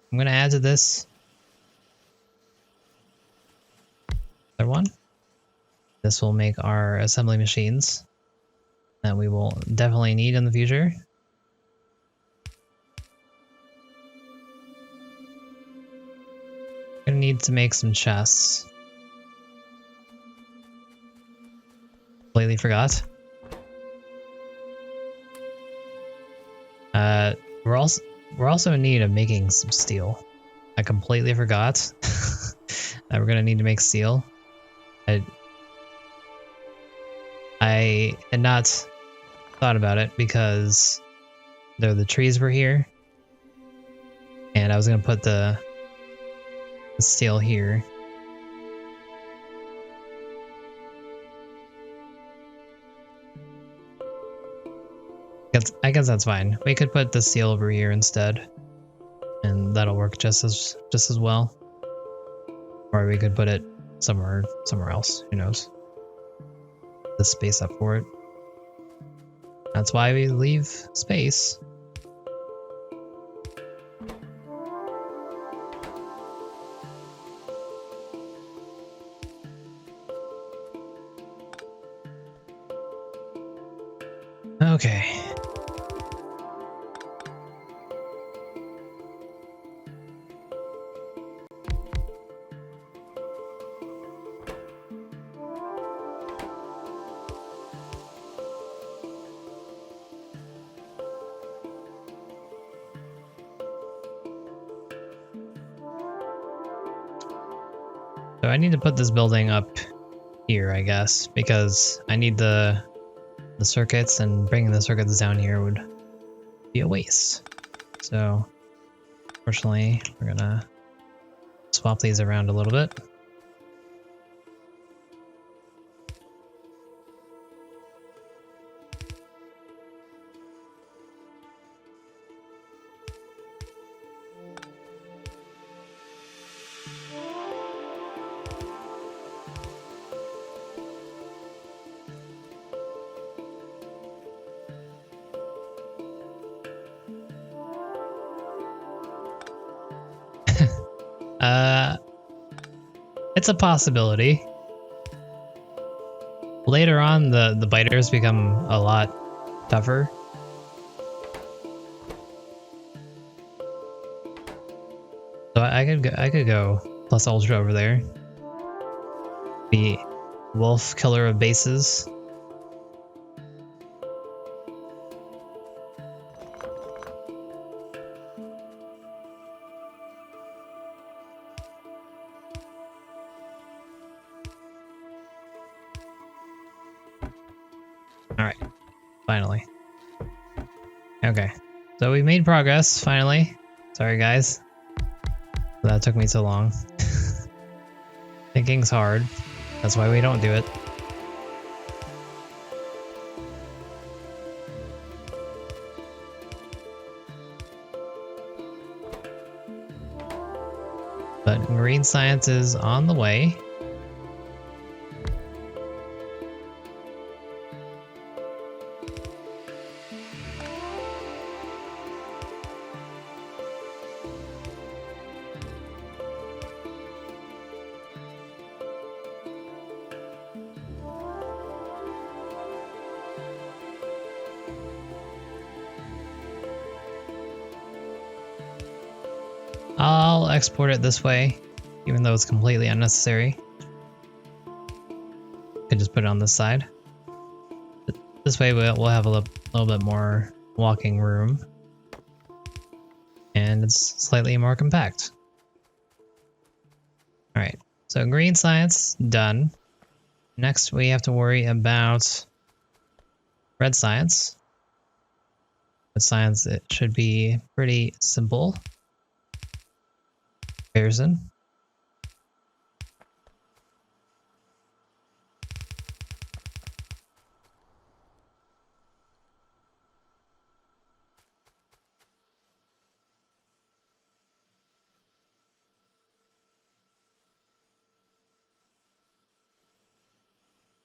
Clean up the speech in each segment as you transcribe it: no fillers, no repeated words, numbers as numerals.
I'm gonna add to this other one. This will make our assembly machines that we will definitely need in the future. Gonna need to make some chests. Completely forgot. We're also in need of making some steel. I completely forgot that we're gonna need to make steel. I had not thought about it because the trees were here, and I was gonna put the steel here. I guess that's fine. We could put the steel over here instead, and that'll work just as well. Or we could put it somewhere else. Who knows? The space up for it. That's why we leave space. Okay. So I need to put this building up here, I guess, because I need the circuits, and bringing the circuits down here would be a waste. So, fortunately, we're gonna swap these around a little bit. It's a possibility. Later on, the biters become a lot tougher. So I could go plus ultra over there. The wolf killer of bases. Alright, finally. Okay, so we made progress, finally. Sorry guys, that took me so long. Thinking's hard, that's why we don't do it. But marine science is on the way. I'll export it this way, even though it's completely unnecessary. Could just put it on this side. This way we'll have a little bit more walking room. And it's slightly more compact. Alright, so green science, done. Next we have to worry about red science. Red science, it should be pretty simple. Comparison.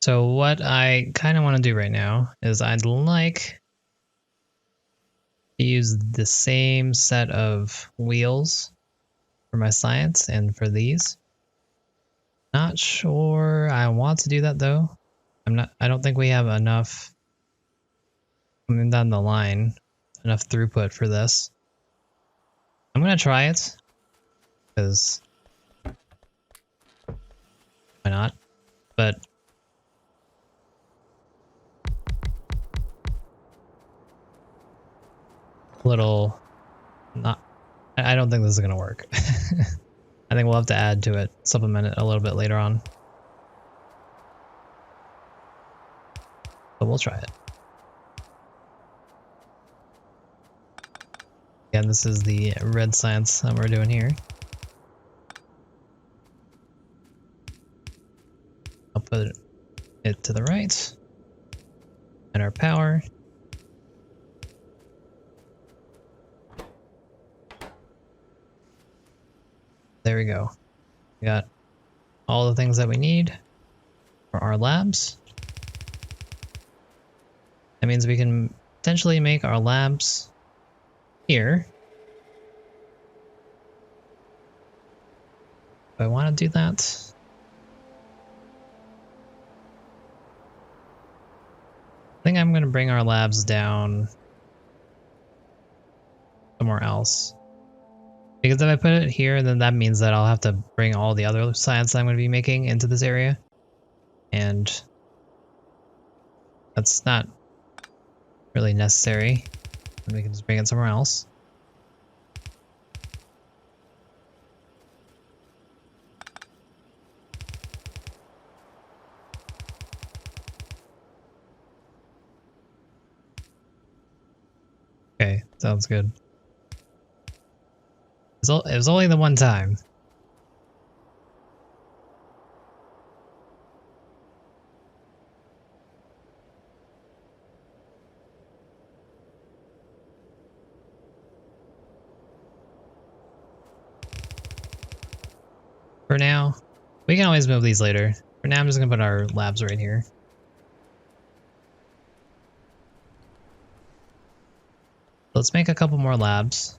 So what I kind of want to do right now is I'd like to use the same set of wheels for my science and for these. Not sure I want to do that though. I don't think we have enough coming down the line, enough throughput for this. I'm gonna try it, because why not? But little not I don't think this is gonna work. I think we'll have to add to it, supplement it a little bit later on. But we'll try it. Again, this is the red science that we're doing here. I'll put it to the right. And our power. There we go. We got all the things that we need for our labs. That means we can potentially make our labs here. Do I want to do that? I think I'm going to bring our labs down somewhere else. Because if I put it here, then that means that I'll have to bring all the other science I'm going to be making into this area. And that's not really necessary. And we can just bring it somewhere else. Okay, sounds good. It was only the one time. For now, we can always move these later. For now, I'm just gonna put our labs right here. Let's make a couple more labs.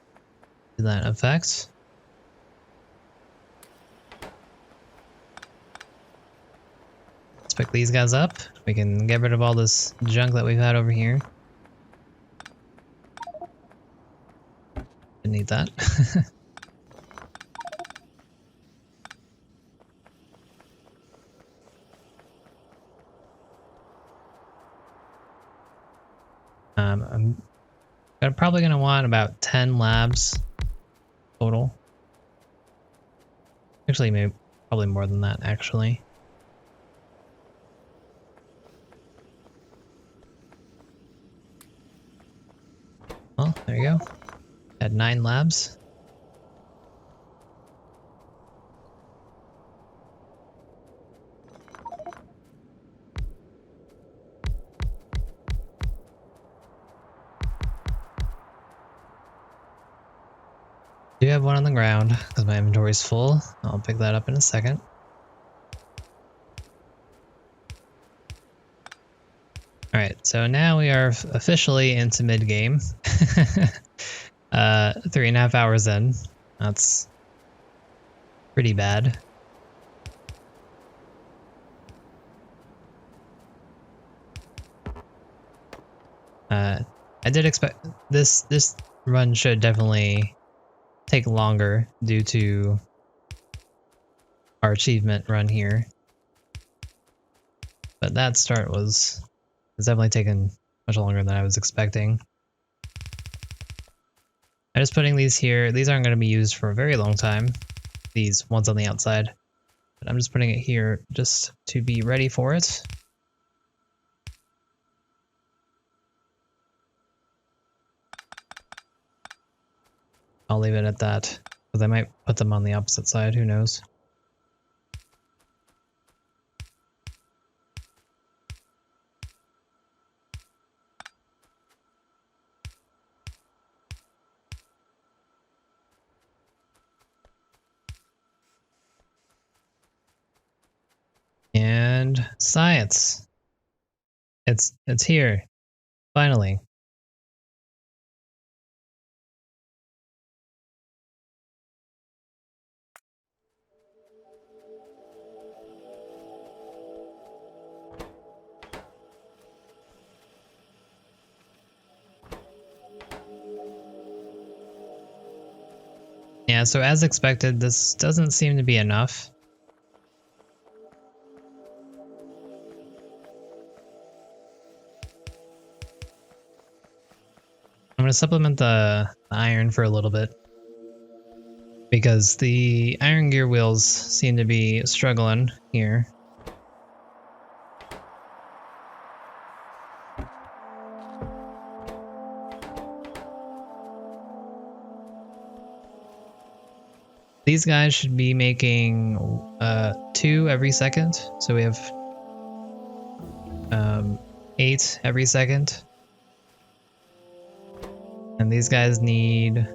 Do that effect. Let's pick these guys up. We can get rid of all this junk that we've had over here. Didn't need that. I'm probably going to want about 10 labs total. Actually, maybe probably more than that, actually. Well, there you go. Had 9 labs. I do have one on the ground because my inventory is full. I'll pick that up in a second. Alright, so now we are officially into mid-game. 3.5 hours in. That's pretty bad. I did expect this run should definitely take longer due to our achievement run here. But that start was definitely taken much longer than I was expecting. I'm just putting these here. These aren't going to be used for a very long time. These ones on the outside. But I'm just putting it here just to be ready for it. I'll leave it at that, because I might put them on the opposite side, who knows. And science. It's here, finally. Yeah, so as expected, this doesn't seem to be enough. I'm going to supplement the iron for a little bit, because the iron gear wheels seem to be struggling here. These guys should be making 2 every second, so we have 8 every second. And these guys need...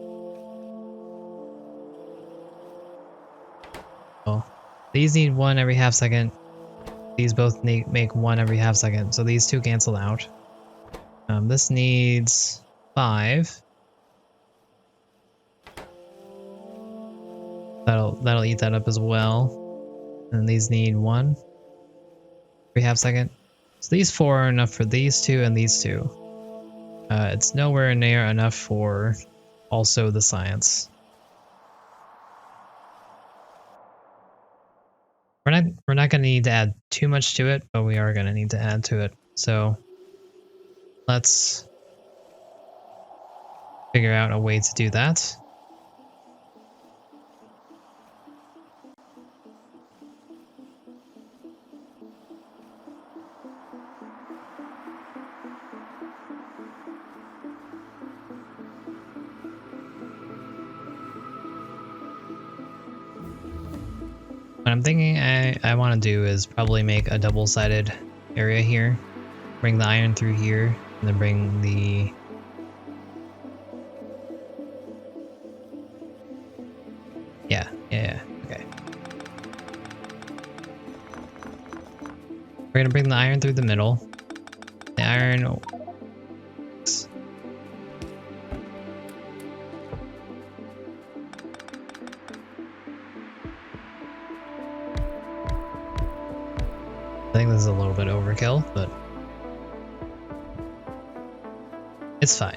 Oh, these need 1 every half second. These both make 1 every half second, so these 2 cancel out. This needs 5. That'll eat that up as well. And these need 1 every half second. So these 4 are enough for these 2 and these 2. It's nowhere near enough for also the science. We're not going to need to add too much to it, but we are going to need to add to it. So let's figure out a way to do that. What I'm thinking I want to do is probably make a double-sided area here. Bring the iron through here, and then bring the... Yeah, okay. We're gonna bring the iron through the middle. The iron... I think this is a little bit overkill, but it's fine.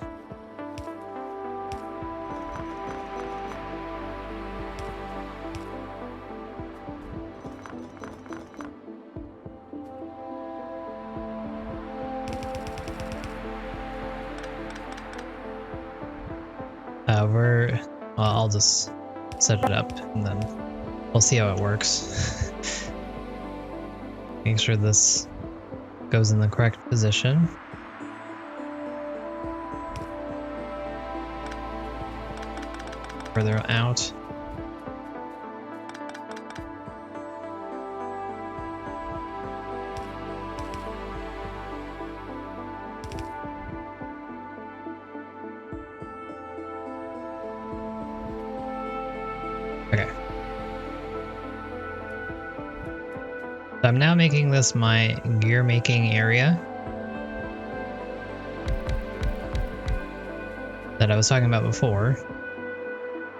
Well, I'll just set it up and then we'll see how it works. Make sure this goes in the correct position. Further out. Okay. So I'm now making this my gear making area that I was talking about before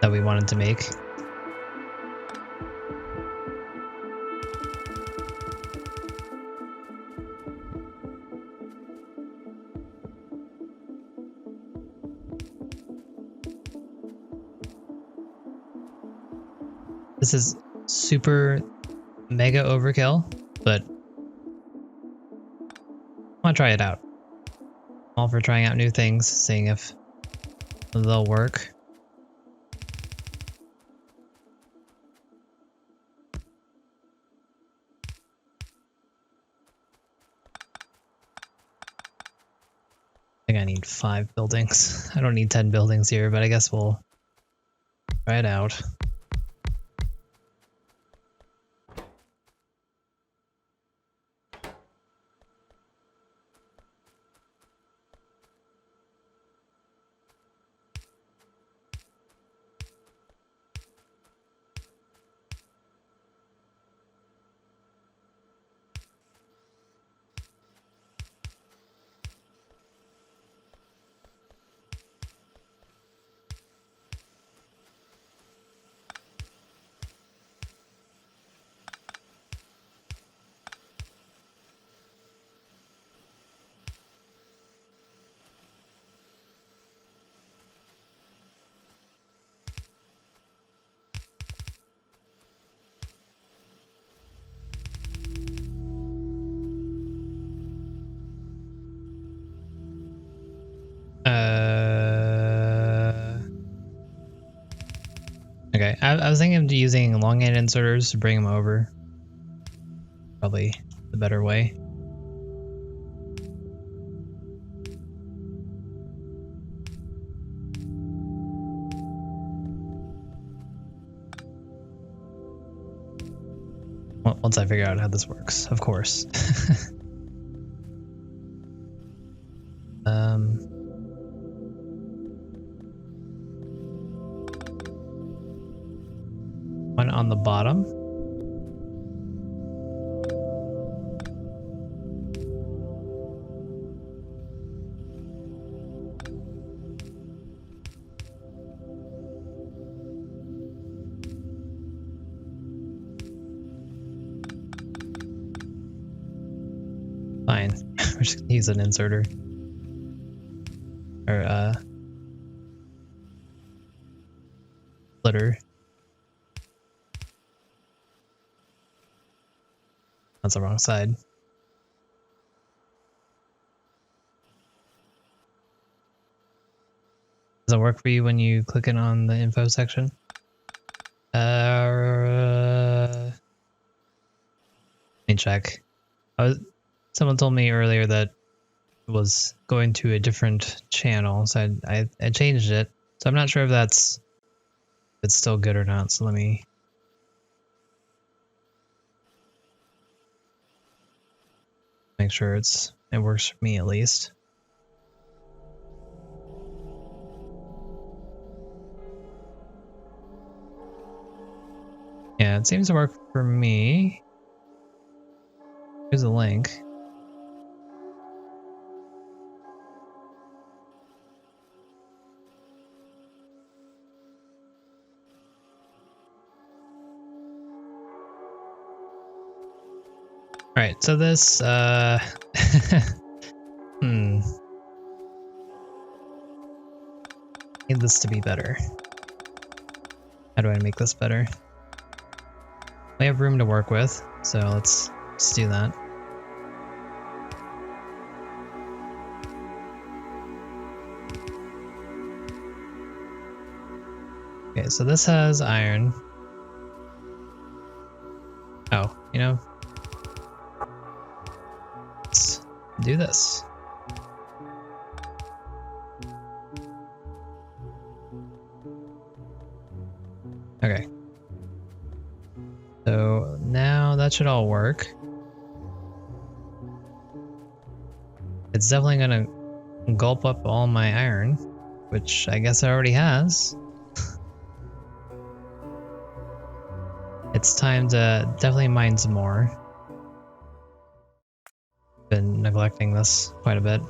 that we wanted to make. This is super mega overkill, but I want to try it out. All for trying out new things, seeing if they'll work. I think I need 5 buildings. I don't need 10 buildings here, but I guess we'll try it out. Okay, I was thinking of using longhand inserters to bring them over. Probably the better way. Once I figure out how this works, of course. One on the bottom. Fine. We're just gonna use an inserter. Or, splitter. That's the wrong side. Does it work for you when you click it on the info section? Let me check. Someone told me earlier that it was going to a different channel, so I changed it. So I'm not sure if it's still good or not. So let me. Make sure it works for me at least. Yeah, it seems to work for me. Here's a link. Alright, so this, need this to be better. How do I make this better? We have room to work with, so let's do that. Okay, so this has iron. Oh, you know, let's do this. Okay. So now that should all work. It's definitely gonna gulp up all my iron, which I guess it already has. It's time to definitely mine some more. Been neglecting this quite a bit.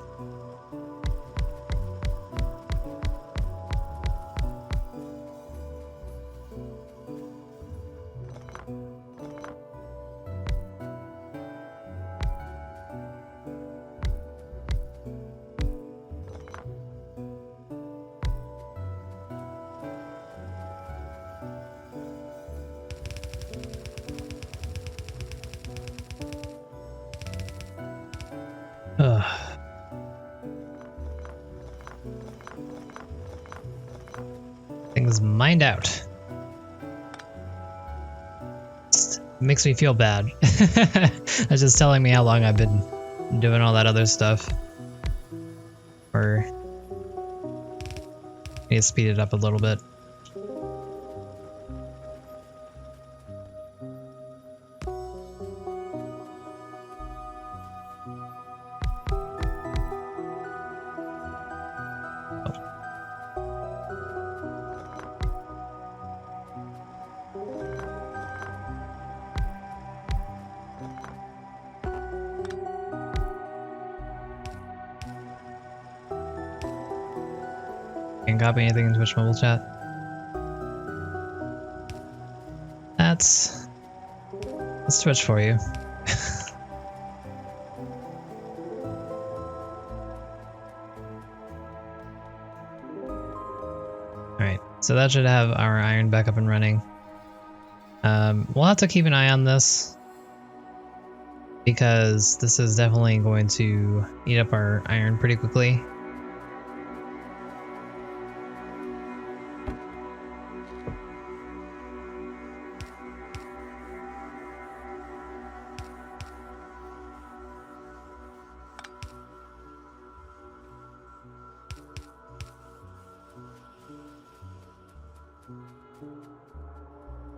Things mined out. It makes me feel bad. That's just telling me how long I've been doing all that other stuff. Or need to speed it up a little bit. Can't copy anything in Twitch mobile chat. That's Twitch for you. Alright, so that should have our iron back up and running. We'll have to keep an eye on this, because this is definitely going to eat up our iron pretty quickly.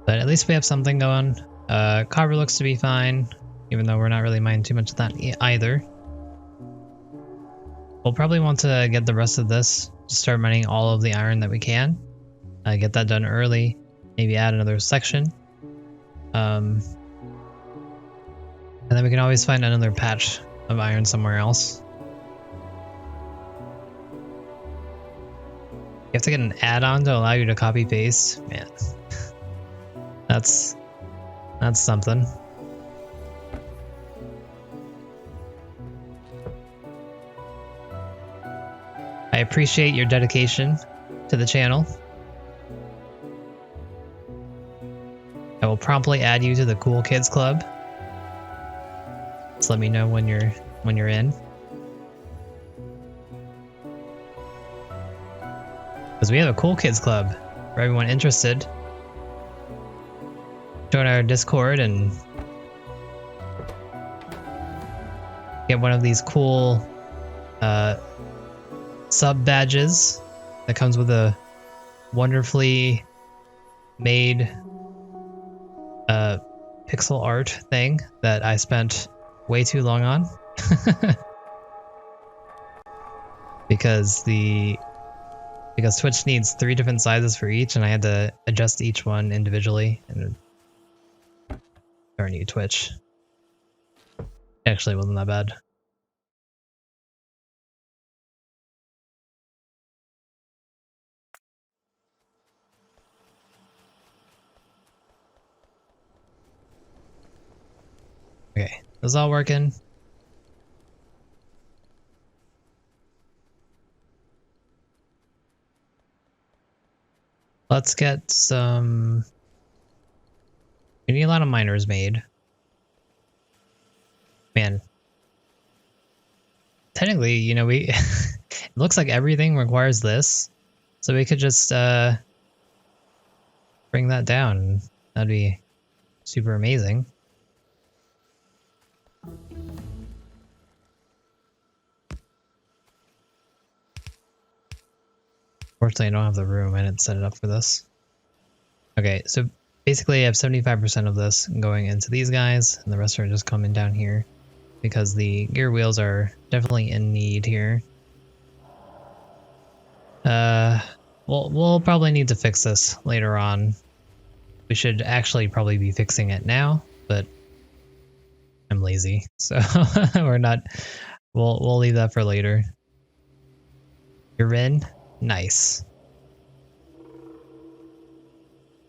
But at least we have something going. Copper looks to be fine, even though we're not really mining too much of that either. We'll probably want to get the rest of this, just start mining all of the iron that we can. Get that done early, maybe add another section. And then we can always find another patch of iron somewhere else. You have to get an add-on to allow you to copy paste. Man, that's something. I appreciate your dedication to the channel. I will promptly add you to the Cool Kids Club. Just let me know when you're in. Because we have a Cool Kids Club for everyone interested. Join our Discord and get one of these cool sub badges that comes with a wonderfully made pixel art thing that I spent way too long on. because Twitch needs 3 different sizes for each, and I had to adjust each one individually. And darn you, Twitch. It actually wasn't that bad. Okay, this is all working. Let's get some... We need a lot of miners made. Man. Technically, you know, it looks like everything requires this. So we could just bring that down. That'd be super amazing. Fortunately, I don't have the room. I didn't set it up for this. Okay, so basically I have 75% of this going into these guys, and the rest are just coming down here because the gear wheels are definitely in need here. We'll probably need to fix this later on. We should actually probably be fixing it now, but I'm lazy, so we're not. We'll leave that for later. You're in? Nice.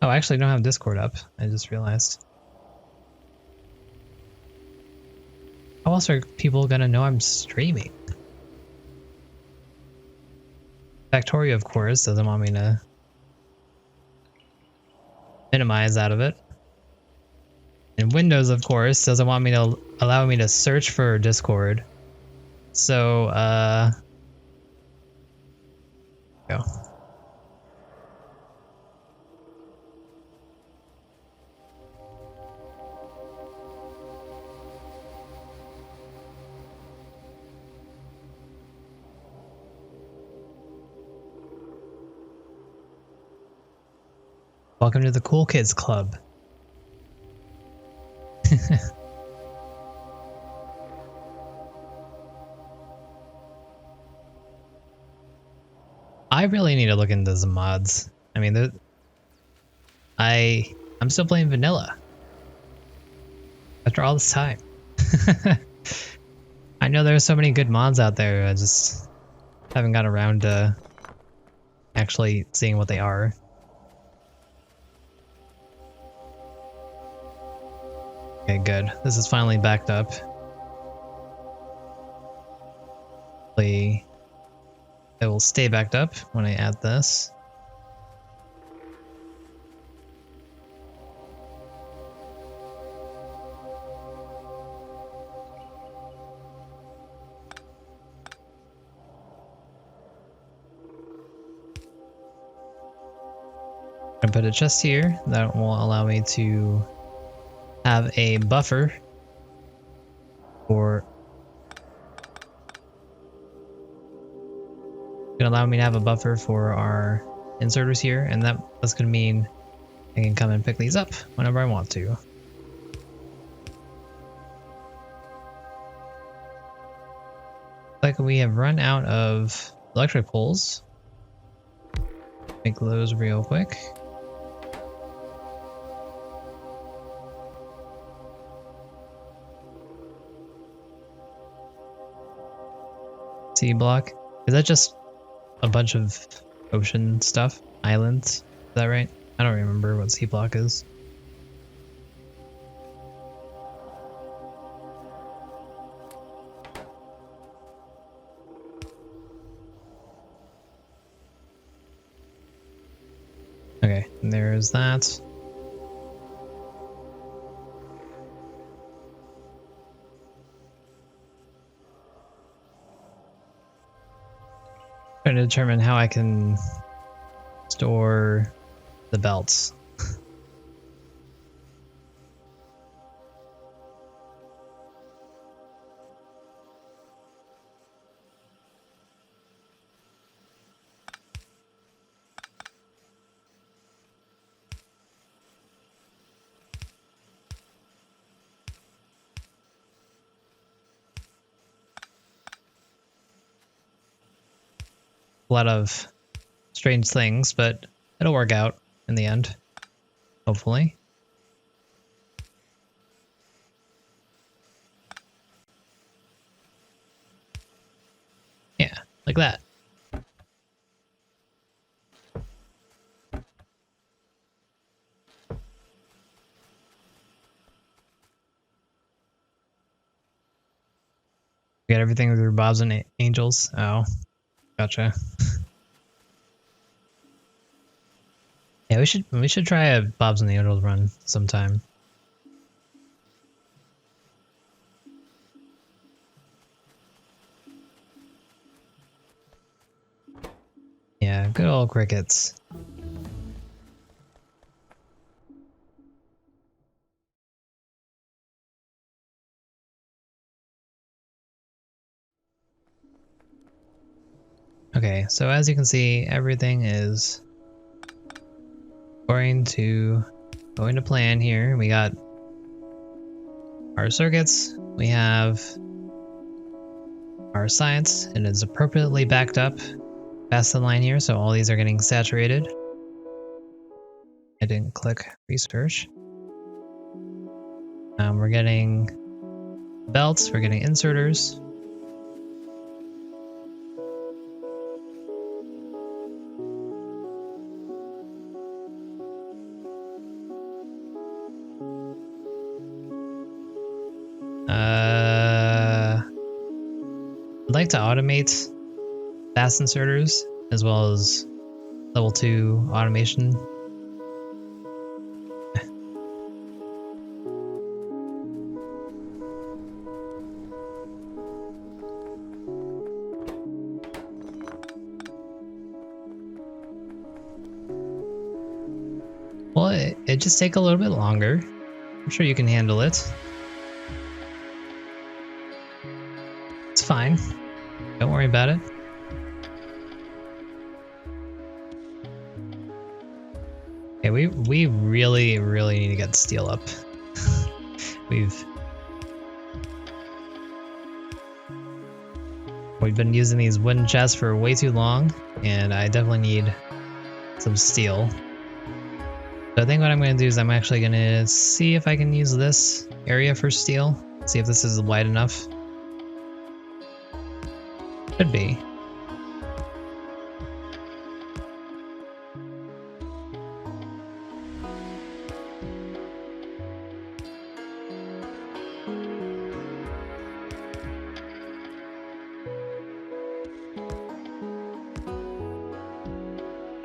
Oh, I actually don't have Discord up. I just realized. How else are people gonna know I'm streaming? Factorio, of course, doesn't want me to minimize out of it. And Windows, of course, doesn't want me to allow me to search for Discord. So, go. Welcome to the Cool Kids Club. I really need to look into some mods. I mean, I'm still playing vanilla after all this time. I know there's so many good mods out there. I just haven't got around to actually seeing what they are. Okay, good. This is finally backed up. Hopefully, it will stay backed up when I add this. I'm gonna put a chest here that will allow me to have a buffer for our inserters here, and that's gonna mean I can come and pick these up whenever I want to. Like we have run out of electric poles. Make those real quick. Sea block. Is that just a bunch of ocean stuff? Islands? Is that right? I don't remember what sea block is. Okay, and there's that. Trying to determine how I can store the belts. A lot of strange things, but it'll work out in the end, hopefully. Yeah, like that. We got everything through Bob's and Angels. Oh, gotcha. Yeah, we should try a Bob's and the Angels run sometime. Yeah, good old crickets. Okay, so as you can see, everything is going to plan here. We got our circuits, we have our science, and it's appropriately backed up past the line here, so all these are getting saturated. I didn't click research. We're getting belts, we're getting inserters. I'd like to automate fast inserters as well as level 2 automation. Well, it just take a little bit longer. I'm sure you can handle it. It's fine. Don't worry about it. Okay, we really need to get steel up. We've been using these wooden chests for way too long, and I definitely need some steel. So I think what I'm going to do is I'm actually going to see if I can use this area for steel. See if this is wide enough. Could be.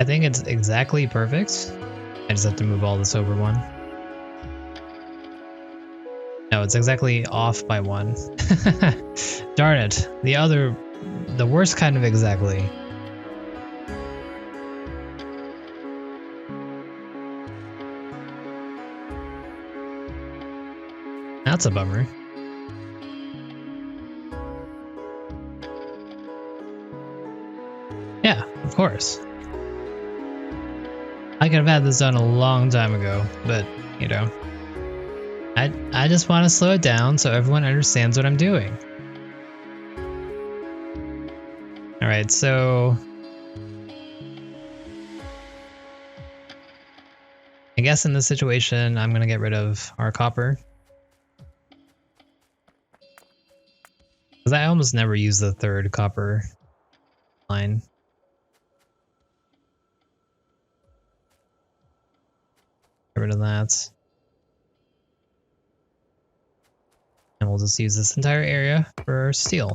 I think it's exactly perfect. I just have to move all this over one. No, it's exactly off by one. Darn it. The worst kind of exactly. That's a bummer. Yeah, of course. I could have had this done a long time ago, but, you know, I just want to slow it down so everyone understands what I'm doing. Alright, so I guess in this situation, I'm going to get rid of our copper. Because I almost never use the third copper line. Get rid of that. And we'll just use this entire area for steel.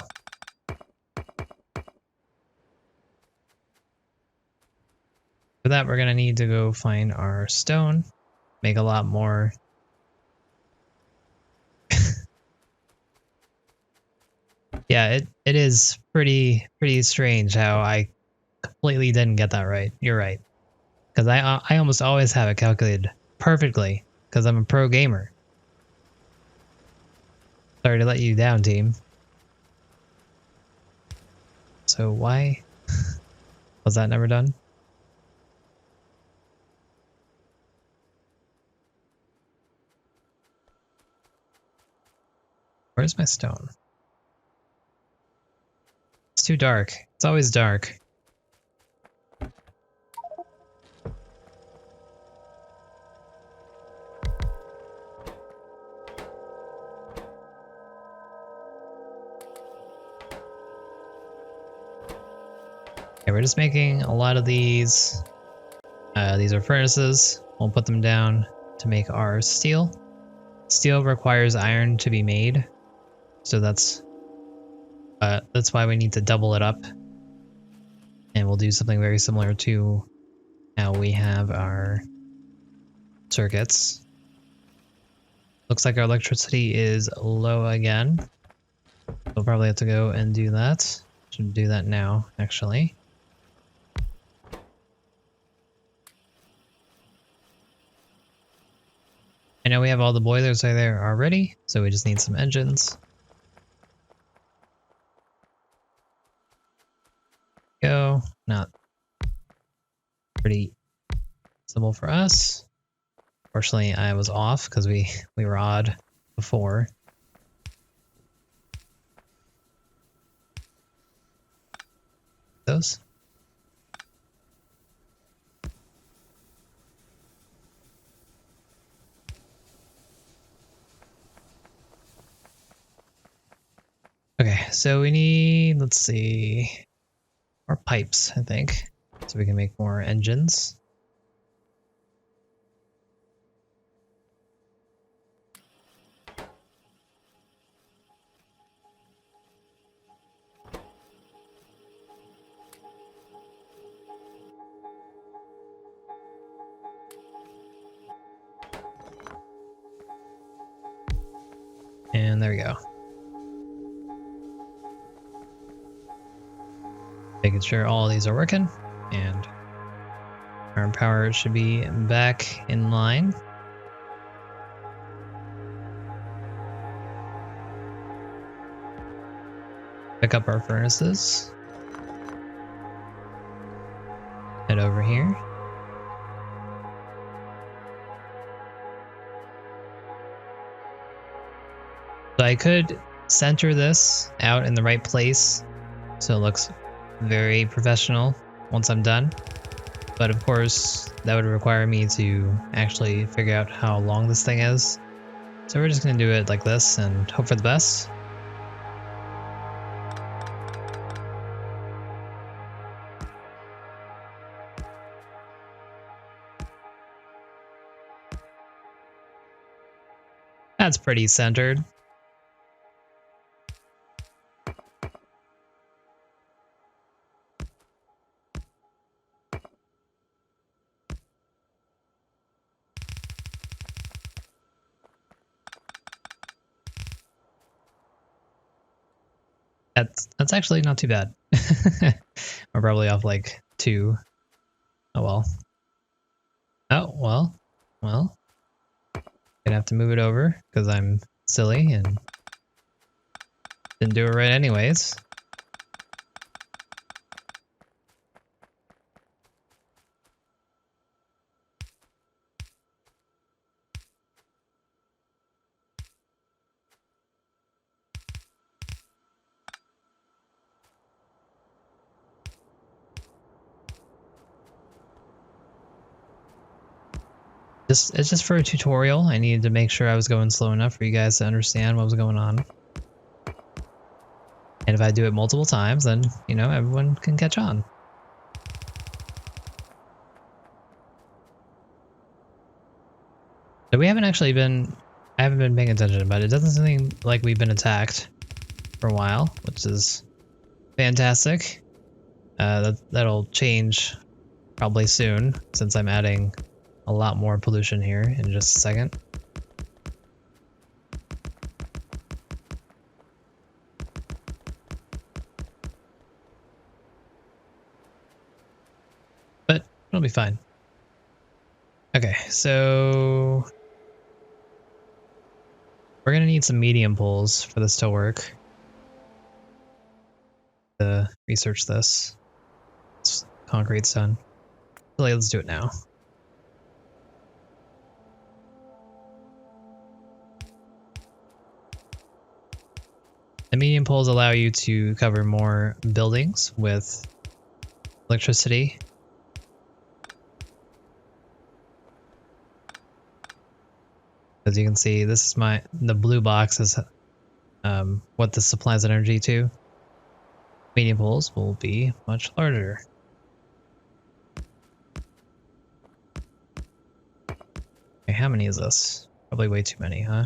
For that, we're going to need to go find our stone, make a lot more. Yeah, it is pretty strange how I completely didn't get that right. You're right. Because I almost always have it calculated perfectly, because I'm a pro gamer. Sorry to let you down, team. So why was that never done? Where's my stone? It's too dark. It's always dark. Okay, we're just making a lot of these. These are furnaces. We'll put them down to make our steel. Steel requires iron to be made, so that's why we need to double it up. And we'll do something very similar to how we have our circuits. Looks like our electricity is low again. We'll probably have to go and do that. Should do that now, actually. I know we have all the boilers are there already, so we just need some engines. Go. Not pretty simple for us. Fortunately, I was off because we were odd before. Those. Okay, so we need, let's see, more pipes, I think, so we can make more engines. And there we go. Making sure all of these are working, and our power should be back in line. Pick up our furnaces. Head over here. So I could center this out in the right place so it looks very professional once I'm done. But of course, that would require me to actually figure out how long this thing is. So we're just going to do it like this and hope for the best. That's pretty centered. That's actually not too bad. We're probably off like 2. Oh well. Oh well. Gonna have to move it over because I'm silly and didn't do it right anyways. It's just for a tutorial. I needed to make sure I was going slow enough for you guys to understand what was going on. And if I do it multiple times, then, you know, everyone can catch on. So we haven't actually been, I haven't been paying attention, but it doesn't seem like we've been attacked for a while, which is fantastic. That'll change probably soon, since I'm adding a lot more pollution here in just a second. But it'll be fine. Okay, so we're gonna need some medium poles for this to work. To research this. Concrete's done. So let's do it now. The medium poles allow you to cover more buildings with electricity. As you can see, this is the blue box is what this supplies energy to. Medium poles will be much larger. Okay, how many is this? Probably way too many, huh?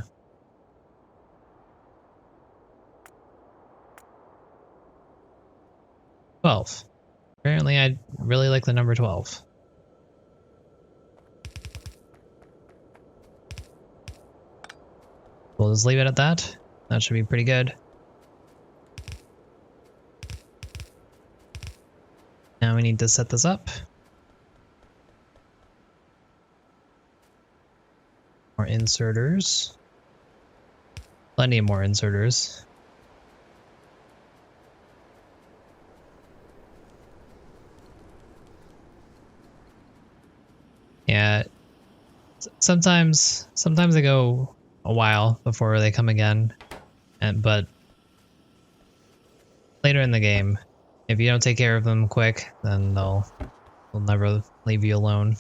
$12. Apparently I really like the number 12. We'll just leave it at that. That should be pretty good. Now we need to set this up. More inserters. Plenty of more inserters. Yeah. Sometimes they go a while before they come again. But later in the game, if you don't take care of them quick, then they'll never leave you alone.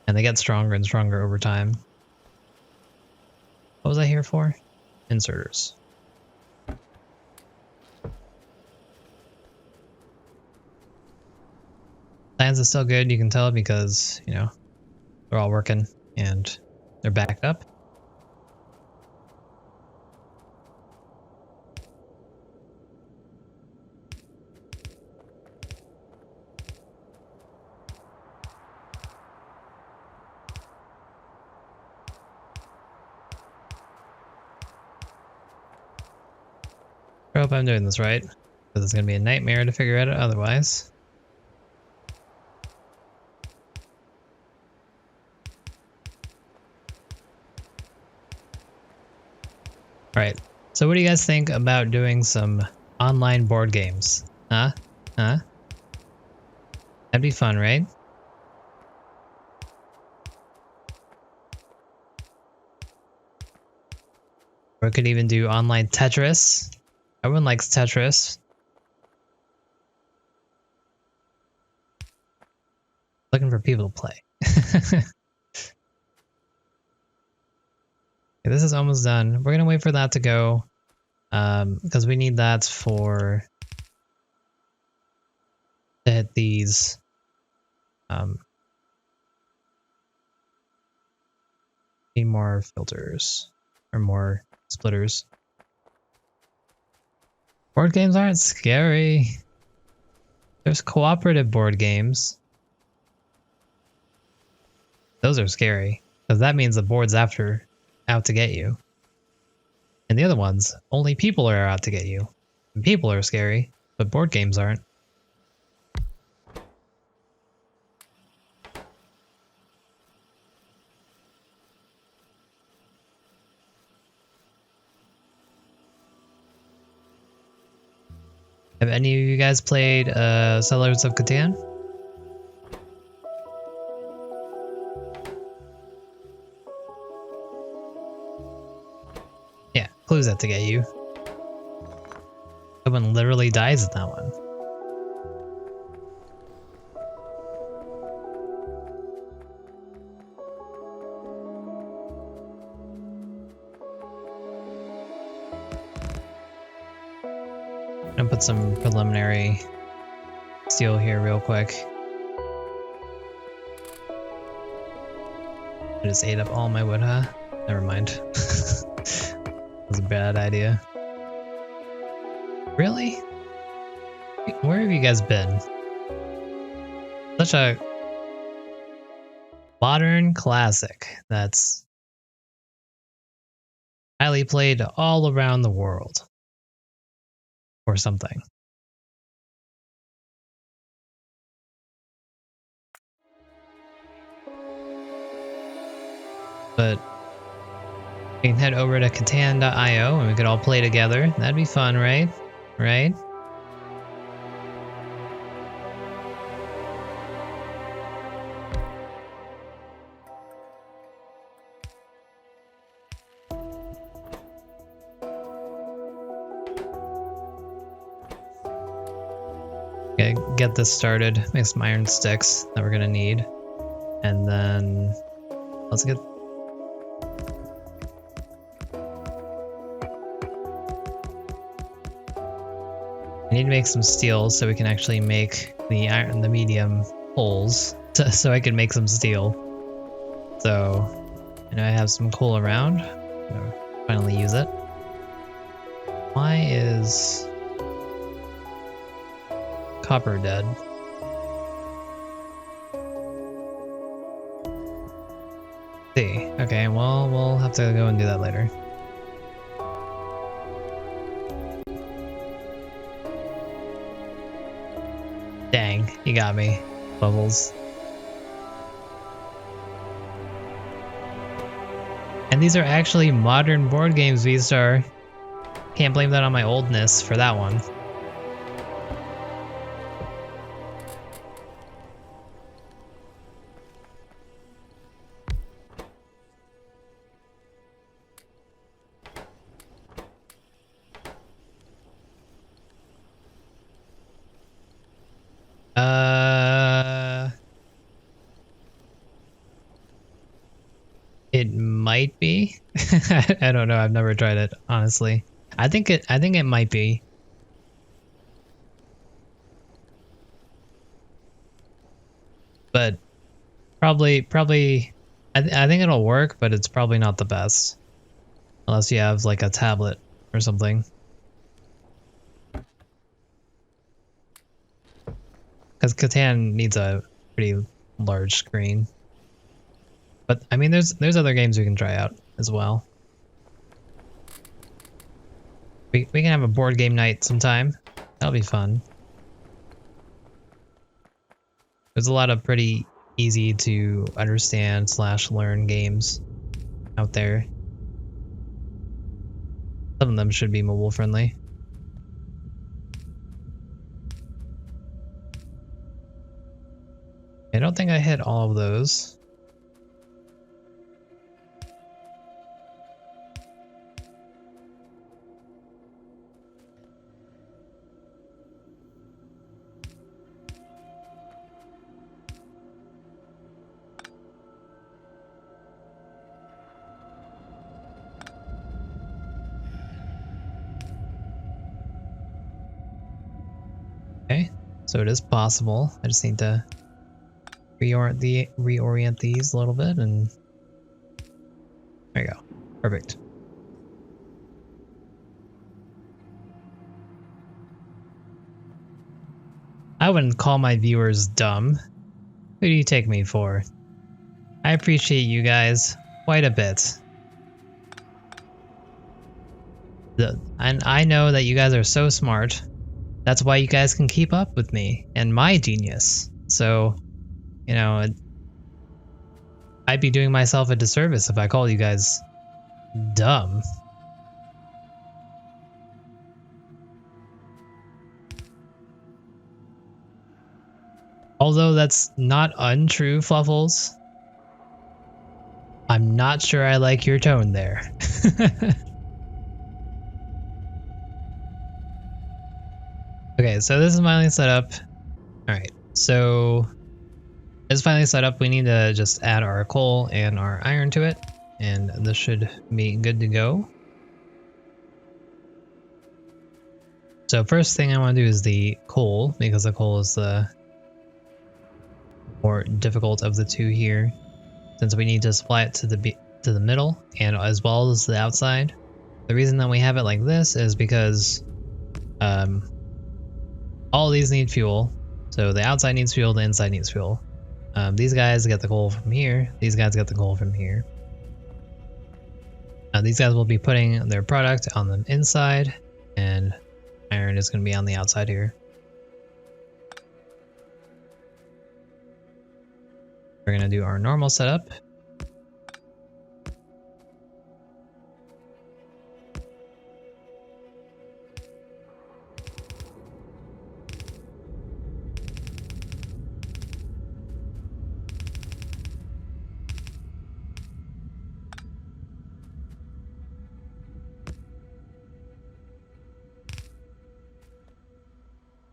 And they get stronger and stronger over time. What was I here for? Inserters. Plans is still good, you can tell, because, you know, they're all working and they're backed up. I hope I'm doing this right, because it's going to be a nightmare to figure out otherwise. Alright, so what do you guys think about doing some online board games? Huh? Huh? That'd be fun, right? Or we could even do online Tetris. Everyone likes Tetris. Looking for people to play. Okay, this is almost done. We're gonna wait for that to go, because we need that to hit these. Need more filters or more splitters. Board games aren't scary. There's cooperative board games. Those are scary, because that means the board's out to get you. And the other ones, only people are out to get you. And people are scary, but board games aren't. Have any of you guys played Settlers of Catan? Yeah, clues have to get you. Someone literally dies in that one. put some preliminary steel here real quick. I just ate up all my wood, huh? Never mind. That was a bad idea. Really? Where have you guys been? Such a modern classic that's highly played all around the world. Or something. But we can head over to Catan.io and we could all play together. That'd be fun, right? Right? Okay, get this started. Make some iron sticks that we're gonna need. And then let's get I need to make some steel so we can actually make the medium holes so I can make some steel. So I know I have some coal around. I'll finally use it. Why is copper dead? See. Okay, well, we'll have to go and do that later. Dang, you got me, Bubbles. And these are actually modern board games, V-Star. Can't blame that on my oldness for that one. It might be. I don't know. I've never tried it, honestly. I think it might be. But probably I think it'll work, but it's probably not the best. Unless you have like a tablet or something. Because Catan needs a pretty large screen. But I mean, there's other games we can try out as well. We can have a board game night sometime. That'll be fun. There's a lot of pretty easy to understand / learn games out there. Some of them should be mobile friendly. I don't think I hit all of those. Okay, so it is possible. I just need to reorient these a little bit, and there you go. Perfect. I wouldn't call my viewers dumb. Who do you take me for? I appreciate you guys quite a bit. And I know that you guys are so smart. That's why you guys can keep up with me and my genius. So, you know, I'd be doing myself a disservice if I called you guys dumb. Although that's not untrue, Fluffles. I'm not sure I like your tone there. Okay, so this is finally set up. Alright, so it's finally set up. We need to just add our coal and our iron to it, and this should be good to go. So first thing I want to do is the coal, because the coal is the more difficult of the two here, since we need to supply it to the middle and as well as the outside. The reason that we have it like this is because all of these need fuel. So the outside needs fuel, the inside needs fuel. These guys get the coal from here. These guys get the coal from here. These guys will be putting their product on the inside, and iron is going to be on the outside here. We're going to do our normal setup.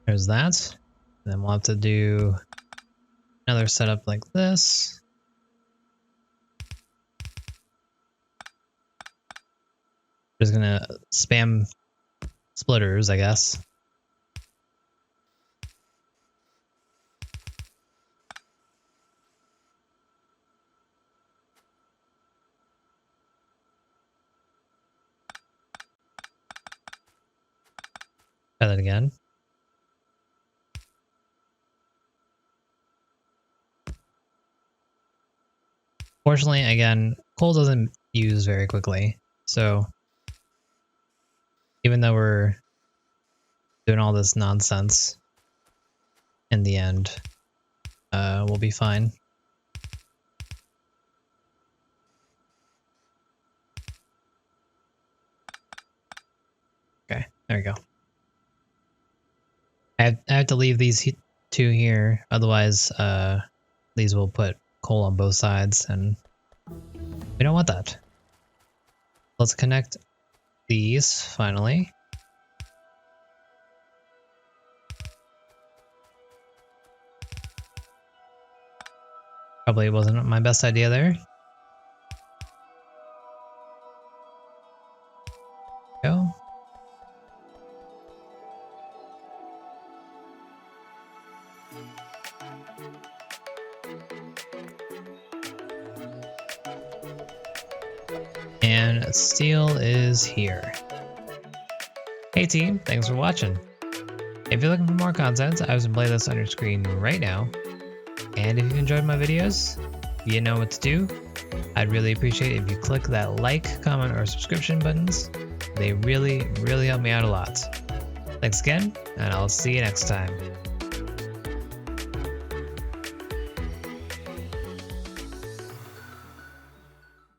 There's that. And then we'll have to do another setup like this. Just gonna spam splitters, I guess. Try that again. Fortunately, again, coal doesn't use very quickly, so even though we're doing all this nonsense, in the end, we'll be fine. Okay, there we go. I have to leave these two here, otherwise these will put coal on both sides, and we don't want that. Let's connect these finally. Probably wasn't my best idea there. Go. And steel is here. Hey team, thanks for watching. If you're looking for more content, I have some playlists on your screen right now. And if you enjoyed my videos, you know what to do. I'd really appreciate it if you click that like, comment, or subscription buttons. They really, really help me out a lot. Thanks again, and I'll see you next time.